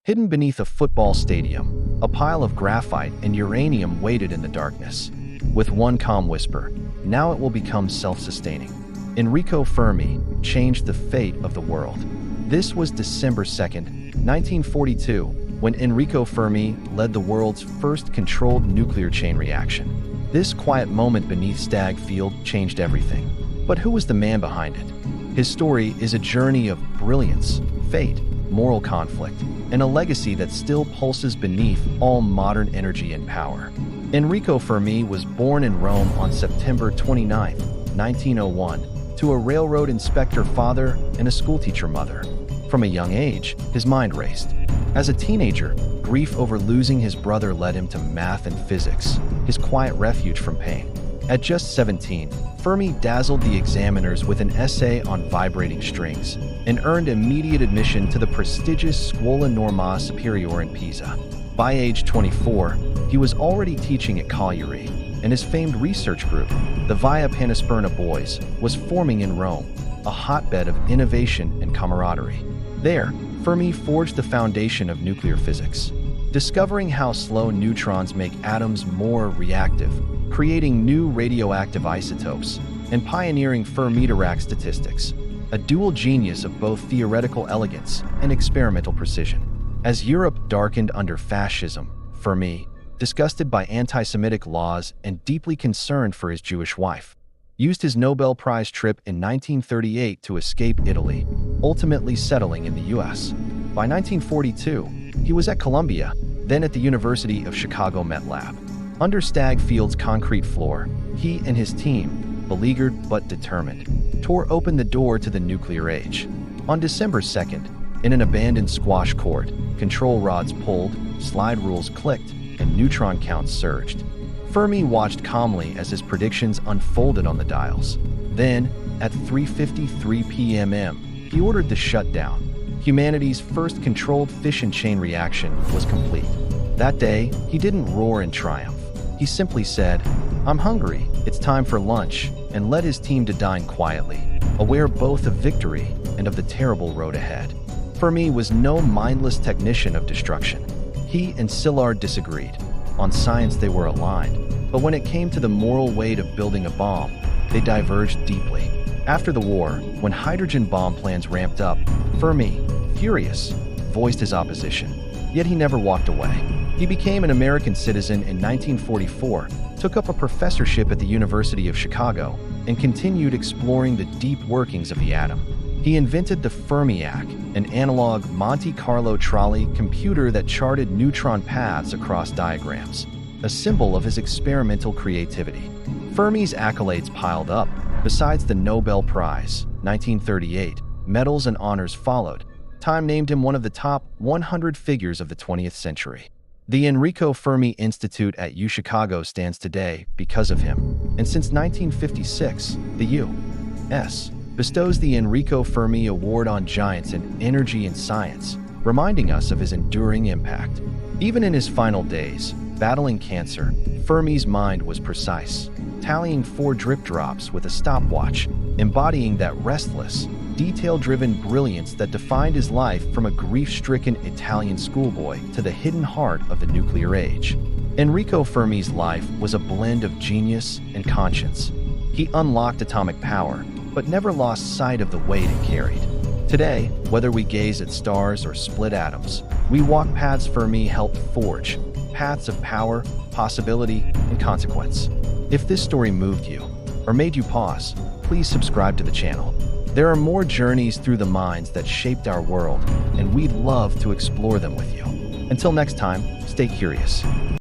Hidden beneath a football stadium, a pile of graphite and uranium waited in the darkness. With one calm whisper, now it will become self-sustaining. Enrico Fermi changed the fate of the world. This was December 2nd, 1942, when Enrico Fermi led the world's first controlled nuclear chain reaction. This quiet moment beneath Stagg Field changed everything. But who was the man behind it? His story is a journey of brilliance, fate, moral conflict, and a legacy that still pulses beneath all modern energy and power. Enrico Fermi was born in Rome on September 29, 1901, to a railroad inspector father and a schoolteacher mother. From a young age, his mind raced. As a teenager, grief over losing his brother led him to math and physics, his quiet refuge from pain. At just 17, Fermi dazzled the examiners with an essay on vibrating strings and earned immediate admission to the prestigious Scuola Normale Superiore in Pisa. By age 24, he was already teaching at Cagliari, and his famed research group, the Via Panisperna Boys, was forming in Rome, a hotbed of innovation and camaraderie. There, Fermi forged the foundation of nuclear physics, discovering how slow neutrons make atoms more reactive, creating new radioactive isotopes, and pioneering Fermi-Dirac statistics, a dual genius of both theoretical elegance and experimental precision. As Europe darkened under fascism, Fermi, disgusted by anti-Semitic laws and deeply concerned for his Jewish wife, used his Nobel Prize trip in 1938 to escape Italy, ultimately settling in the U.S. By 1942, he was at Columbia, then at the University of Chicago Met Lab. Under Stagg Field's concrete floor, he and his team, beleaguered but determined, tore open the door to the nuclear age. On December 2nd, in an abandoned squash court, control rods pulled, slide rules clicked, and neutron counts surged. Fermi watched calmly as his predictions unfolded on the dials. Then, at 3:53 p.m., he ordered the shutdown. Humanity's first controlled fission chain reaction was complete. That day, he didn't roar in triumph. He simply said, "I'm hungry, it's time for lunch," and led his team to dine quietly, aware both of victory and of the terrible road ahead. Fermi was no mindless technician of destruction. He and Szilard disagreed. On science they were aligned, but when it came to the moral weight of building a bomb, they diverged deeply. After the war, when hydrogen bomb plans ramped up, Fermi, furious, voiced his opposition. Yet he never walked away. He became an American citizen in 1944, took up a professorship at the University of Chicago, and continued exploring the deep workings of the atom. He invented the Fermiac, an analog Monte Carlo trolley computer that charted neutron paths across diagrams, a symbol of his experimental creativity. Fermi's accolades piled up. Besides the Nobel Prize, 1938, medals and honors followed. Time named him one of the top 100 figures of the 20th century. The Enrico Fermi Institute at UChicago stands today because of him, and since 1956, the U.S. bestows the Enrico Fermi Award on giants in energy and science, reminding us of his enduring impact. Even in his final days, battling cancer, Fermi's mind was precise, tallying 4 drip drops with a stopwatch, embodying that restless, detail-driven brilliance that defined his life from a grief-stricken Italian schoolboy to the hidden heart of the nuclear age. Enrico Fermi's life was a blend of genius and conscience. He unlocked atomic power, but never lost sight of the weight it carried. Today, whether we gaze at stars or split atoms, we walk paths Fermi helped forge, paths of power, possibility, and consequence. If this story moved you, or made you pause, please subscribe to the channel. There are more journeys through the minds that shaped our world, and we'd love to explore them with you. Until next time, stay curious.